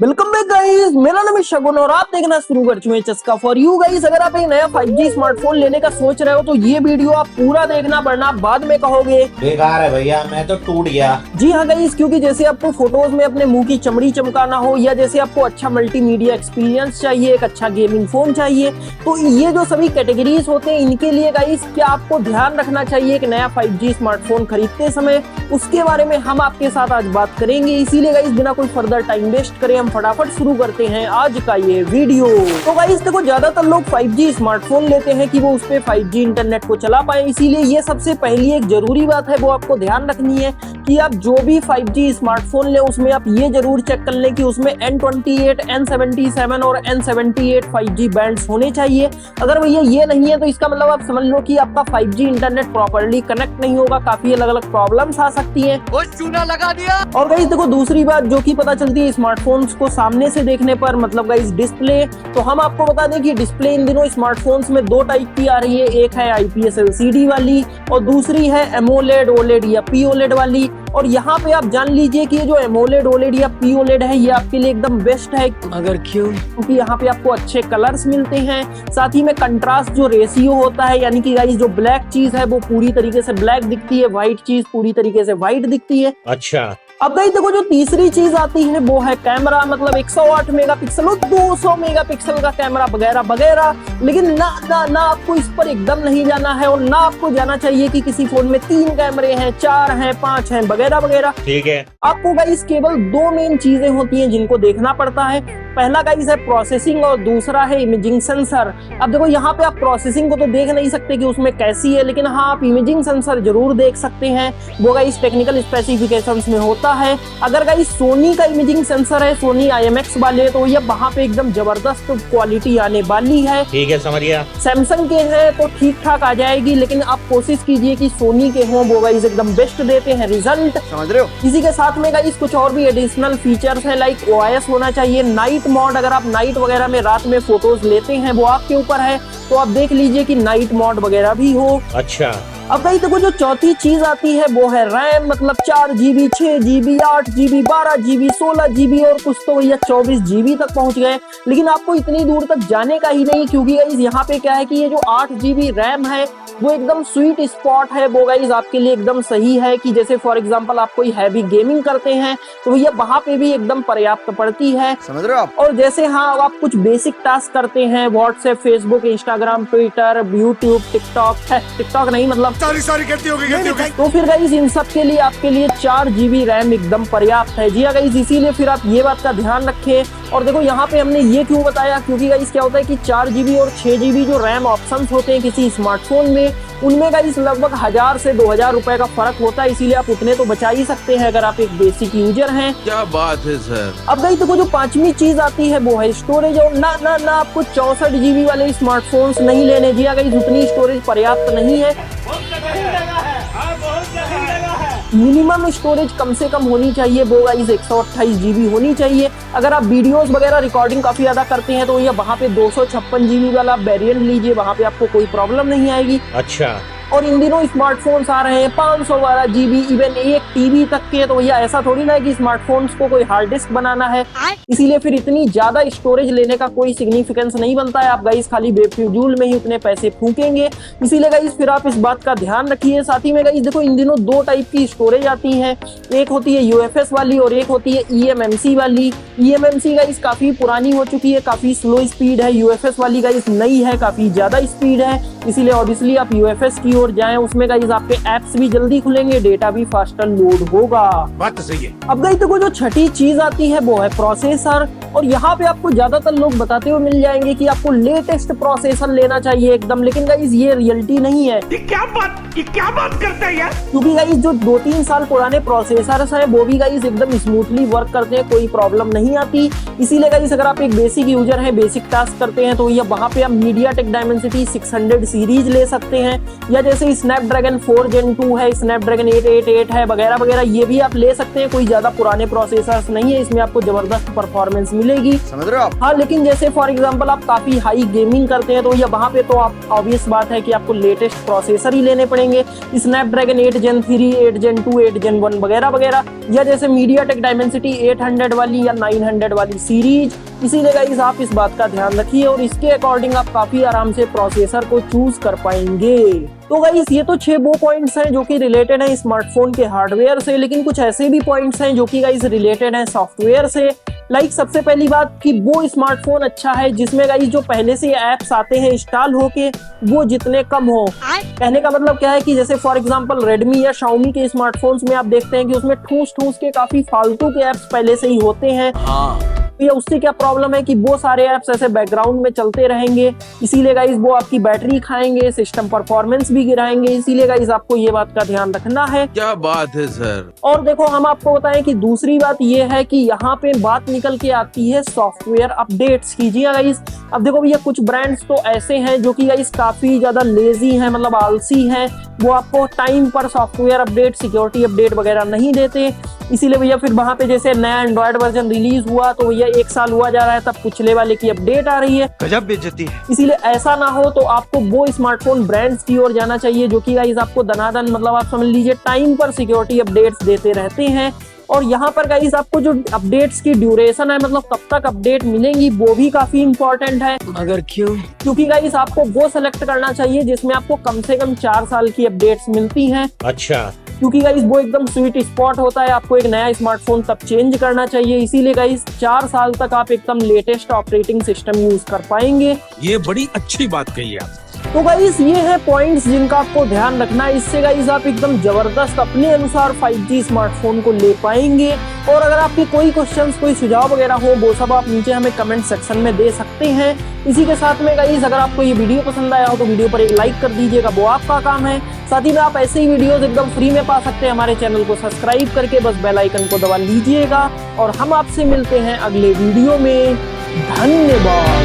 Welcome back guys, मेरा नाम है शगुन और आप देखना शुरू कर चुके हैं चस्का फॉर यू गाइस। अगर आप एक नया 5G स्मार्टफोन लेने का सोच रहे हो तो ये वीडियो आप पूरा देखना, वरना बाद में कहोगे बेकार है भैया, मैं तो टूट गया। जी हाँ गाइस, क्योंकि जैसे आपको फोटोज में अपने मुंह की चमड़ी चमकाना हो या जैसे आपको अच्छा मल्टीमीडिया एक्सपीरियंस चाहिए, एक अच्छा गेमिंग फोन चाहिए, तो ये जो सभी कैटेगरीज होते हैं इनके लिए गाइस क्या आपको ध्यान रखना चाहिए एक नया 5G स्मार्टफोन खरीदते समय, उसके बारे में हम आपके साथ आज बात करेंगे। इसीलिए गाइस बिना कोई फर्दर टाइम वेस्ट करे हम फटाफट शुरू करते हैं आज का ये वीडियो। तो गाइस देखो, ज्यादातर लोग 5G स्मार्टफोन लेते हैं कि वो उस पे 5G इंटरनेट को चला पाए, इसीलिए ये सबसे पहली एक जरूरी बात है वो आपको ध्यान रखनी है कि आप जो भी 5G स्मार्टफोन ले उसमें आप ये जरूर चेक कर लें कि उसमें N28, N77 और N78 5G बैंड्स होने चाहिए। अगर भैया ये नहीं है तो इसका मतलब आप समझ लो कि आपका 5G इंटरनेट प्रॉपर्ली कनेक्ट नहीं होगा, काफी अलग अलग प्रॉब्लम्स आ सकती है। चूना लगा दिया। और गाइस देखो, दूसरी बात जो कि पता चलती है स्मार्टफोन्स को सामने से देखने पर, मतलब गाइस डिस्प्ले, तो हम आपको बता दें कि डिस्प्ले इन दिनों स्मार्टफोन्स में दो टाइप की आ रही है। एक है IPS LCD वाली और दूसरी है AMOLED OLED या POLED वाली। और यहाँ पे आप जान लीजिए कि ये जो AMOLED OLED या POLED है ये आपके लिए एकदम बेस्ट है। मगर क्यों? क्योंकि यहाँ पे आपको अच्छे कलर्स मिलते हैं, साथ ही में कंट्रास्ट जो रेशियो होता है, यानी कि गाइस जो ब्लैक चीज है वो पूरी तरीके से ब्लैक दिखती है, व्हाइट चीज पूरी तरीके से व्हाइट दिखती है। अच्छा, अब गाइस देखो, जो तीसरी चीज आती है वो है कैमरा, मतलब 108 मेगापिक्सल और 200 मेगापिक्सल का कैमरा वगैरह वगैरह। लेकिन ना आपको इस पर एकदम नहीं जाना है और ना आपको जाना चाहिए कि किसी फोन में 3 कैमरे हैं, 4 हैं, 5 हैं वगैरह वगैरह। ठीक है। आपको गाइस केवल 2 मेन चीजें होती हैं जिनको देखना पड़ता है। पहला गाइस है प्रोसेसिंग और दूसरा है इमेजिंग सेंसर। अब देखो, यहाँ पे आप प्रोसेसिंग को तो देख नहीं सकते कि उसमें कैसी है, लेकिन हाँ आप इमेजिंग सेंसर जरूर देख सकते हैं, वो गाइस टेक्निकल स्पेसिफिकेशंस में होता है। अगर गाइस सोनी का इमेजिंग सेंसर है, सोनी IMX वाले, तो ये वहाँ पे एकदम जबरदस्त क्वालिटी आने वाली है। ठीक है, समझ गया। सैमसंग के हैं तो ठीक ठाक आ जाएगी, लेकिन आप कोशिश कीजिए कि सोनी के हों, वो गाइस एकदम बेस्ट देते हैं रिजल्ट, समझ रहे हो? इसी के साथ में गाइस कुछ और भी एडिशनल फीचर्स हैं, लाइक OIS होना चाहिए, नाइट मोड। अगर आप नाइट वगैरह में रात में फोटोज लेते हैं वो आपके ऊपर है, तो आप देख लीजिए कि नाइट मोड वगैरह भी हो। अच्छा, अब गाइस देखो, जो चौथी चीज आती है वो है रैम, मतलब 4GB, 6GB, 8GB, 12GB, 16GB और कुछ तो भैया 24GB तक पहुंच गए। लेकिन आपको इतनी दूर तक जाने का ही नहीं, क्योंकि गाइस यहाँ पे क्या है कि ये जो 8GB रैम है वो एकदम स्वीट स्पॉट है, वो गाइस आपके लिए एकदम सही है कि जैसे फॉर एग्जांपल आप कोई हैवी गेमिंग करते हैं तो भैया वहां पे भी एकदम पर्याप्त पड़ती है, समझ रहे हो आप? और जैसे हाँ आप कुछ बेसिक टास्क करते हैं, WhatsApp, Facebook, Instagram, Twitter, YouTube, TikTok नहीं, मतलब सारी गलती हो गई। तो फिर गाइस इन सब के लिए आपके लिए 4GB रैम एकदम पर्याप्त है। जी हाँ गाइस, इसीलिए फिर आप ये बात का ध्यान रखें। और देखो, यहाँ पे हमने ये क्यों बताया, क्योंकि गाइस क्या होता है कि 4GB और 6GB जो रैम ऑप्शंस होते हैं किसी स्मार्टफोन में, उनमें गाइस लगभग 1000 से 2000 रुपए का फर्क होता है, इसीलिए आप उतने तो बचा ही सकते हैं अगर आप एक बेसिक यूजर हैं। क्या बात है सर। अब गाइस देखो, जो पांचवी चीज आती है वो है स्टोरेज, और ना आपको 64GB वाले स्मार्टफोन्स नहीं लेने। जी गाइस, उतनी स्टोरेज पर्याप्त नहीं है, मिनिमम स्टोरेज कम से कम होनी चाहिए, वो गाइस 128GB होनी चाहिए। अगर आप वीडियोस वगैरह रिकॉर्डिंग काफी ज्यादा करते हैं तो ये वहाँ पे 256GB वाला वेरिएंट लीजिए, वहाँ पे आपको कोई प्रॉब्लम नहीं आएगी। अच्छा, और इन दिनों स्मार्टफोन्स आ रहे हैं 512GB, इवन 1 TB तक के, तो भैया ऐसा थोड़ी ना है कि स्मार्टफोन्स को कोई हार्ड डिस्क बनाना है, इसीलिए फिर इतनी ज्यादा स्टोरेज लेने का कोई सिग्निफिकेंस नहीं बनता है। आप गाइस खाली बेफिजूल में ही उतने पैसे फूकेंगे, इसीलिए गाइस फिर आप इस बात का ध्यान रखिए। साथ ही में गाइस देखो, इन दिनों 2 टाइप की स्टोरेज आती है, एक होती है UFS वाली और एक होती है eMMC वाली। eMMC गाइस काफी पुरानी हो चुकी है, काफी स्लो स्पीड है, UFS वाली गाइस नई है, काफी ज्यादा स्पीड है, इसीलिए ऑब्वियसली आप UFS की ओर जाएं, उसमें गाइस आपके एप्स भी जल्दी खुलेंगे, डेटा भी फास्टर लोड होगा। बात तो सही है। अब गाइस देखो, जो छठी चीज आती है वो है प्रोसेसर, और यहाँ पे आपको ज्यादातर लोग बताते हुए मिल जाएंगे कि आपको लेटेस्ट प्रोसेसर लेना चाहिए एकदम, लेकिन गाइस ये रियलिटी नहीं है। ये क्या बात करता है यार? क्योंकि गाइस जो 2-3 साल पुराने प्रोसेसर्स हैं वो भी गाइस एकदम स्मूथली वर्क करते हैं, कोई प्रॉब्लम नहीं आती। इसीलिए गाइस अगर आप एक बेसिक यूजर हैं, बेसिक टास्क करते हैं, तो ये वहाँ पे आप MediaTek Dimensity 600 सीरीज ले सकते हैं, या जैसे स्नैपड्रैगन 4 Gen 2 है, स्नैपड्रैगन 888 है वगैरह वगैरह, ये भी आप ले सकते हैं। कोई ज्यादा पुराने प्रोसेसर्स नहीं है, इसमें आपको जबरदस्त परफॉर्मेंस मिलेगी, समझ रहे हो आप। हाँ, लेकिन जैसे फॉर एग्जांपल आप काफी हाई गेमिंग करते हैं तो या वहां पे तो आप ऑब्वियस बात है कि आपको लेटेस्ट प्रोसेसर ही लेने पड़ेंगे, स्नैपड्रैगन 8 Gen 3, 8 Gen 2, 8 Gen 1 वगैरह वगैरह, या जैसे मीडियाटेक डायमेंसिटी 800 वाली या 900 वाली सीरीज। इसीलिए गाइस आप इस बात का ध्यान रखिए और इसके अकॉर्डिंग आप काफी आराम से प्रोसेसर को चूज कर पाएंगे। तो गाइस ये तो 6 वो पॉइंट्स हैं जो कि रिलेटेड हैं स्मार्टफोन के हार्डवेयर से, लेकिन कुछ ऐसे भी पॉइंट्स हैं जो कि गाइस रिलेटेड हैं सॉफ्टवेयर से। लाइक सबसे पहली बात कि वो स्मार्टफोन अच्छा है जिसमें गाइस जो पहले से ऐप्स आते हैं इंस्टॉल होके वो जितने कम हो। कहने का मतलब क्या है कि जैसे फॉर एग्जांपल रेडमी या शाओमी के स्मार्टफोन्स में आप देखते हैं कि उसमें ठूस ठूस के काफी फालतू के ऐप्स पहले से ही होते हैं। या उससे क्या प्रॉब्लम है कि वो सारे ऐप्स ऐसे बैकग्राउंड में चलते रहेंगे, इसीलिए गाइस वो आपकी बैटरी खाएंगे, सिस्टम परफॉर्मेंस भी गिराएंगे। इसीलिए गाइस आपको ये बात का ध्यान रखना है। क्या बात है सर। और देखो हम आपको बताएं कि दूसरी बात ये है कि यहाँ पे बात निकल के आती है सॉफ्टवेयर अपडेट्स की। जी गाइस, अब देखो भैया कुछ ब्रांड्स तो ऐसे हैं जो कि गाइस काफी ज्यादा लेजी हैं, मतलब आलसी हैं, वो आपको टाइम पर सॉफ्टवेयर अपडेट, सिक्योरिटी अपडेट वगैरह नहीं देते। इसीलिए भैया फिर वहां पे जैसे नया एंड्रॉइड वर्जन रिलीज हुआ तो भैया 1 साल हुआ जा रहा है तब पिछले वाले की अपडेट आ रही है। गजब बेइज्जती है। इसीलिए ऐसा ना हो तो आपको वो स्मार्टफोन ब्रांड्स की ओर जाना चाहिए जो कि गाइस आपको दनादन, मतलब आप समझ लीजिए टाइम पर सिक्योरिटी अपडेट्स देते रहते हैं। और यहाँ पर गाइस आपको जो अपडेट्स की ड्यूरेशन है, मतलब कब तक अपडेट मिलेंगी, वो भी काफी इंपॉर्टेंट है। मगर क्यों? क्योंकि गाइस आपको वो सेलेक्ट करना चाहिए जिसमें आपको कम से कम 4 साल की अपडेट्स मिलती हैं। अच्छा। क्योंकि गाइस वो एकदम स्वीट स्पॉट होता है, आपको एक नया स्मार्टफोन तब चेंज करना चाहिए। इसीलिए गाइस 4 साल तक आप एकदम लेटेस्ट ऑपरेटिंग सिस्टम यूज कर पाएंगे। ये बड़ी अच्छी बात कही आप। तो गाइस ये है पॉइंट्स जिनका आपको ध्यान रखना है। इससे गाइस आप एकदम जबरदस्त अपने अनुसार 5G स्मार्टफोन को ले पाएंगे। और अगर आपके कोई क्वेश्चंस, कोई सुझाव वगैरह हो, वो सब आप नीचे हमें कमेंट सेक्शन में दे सकते हैं। इसी के साथ में गाइस अगर आपको ये वीडियो पसंद आया हो तो वीडियो पर एक लाइक कर दीजिएगा, वो आपका काम है। साथ ही में आप ऐसे ही वीडियोस एकदम फ्री में पा सकते हैं हमारे चैनल को सब्सक्राइब करके, बस बेल आइकन को दबा लीजिएगा। और हम आपसे मिलते हैं अगले वीडियो में। धन्यवाद।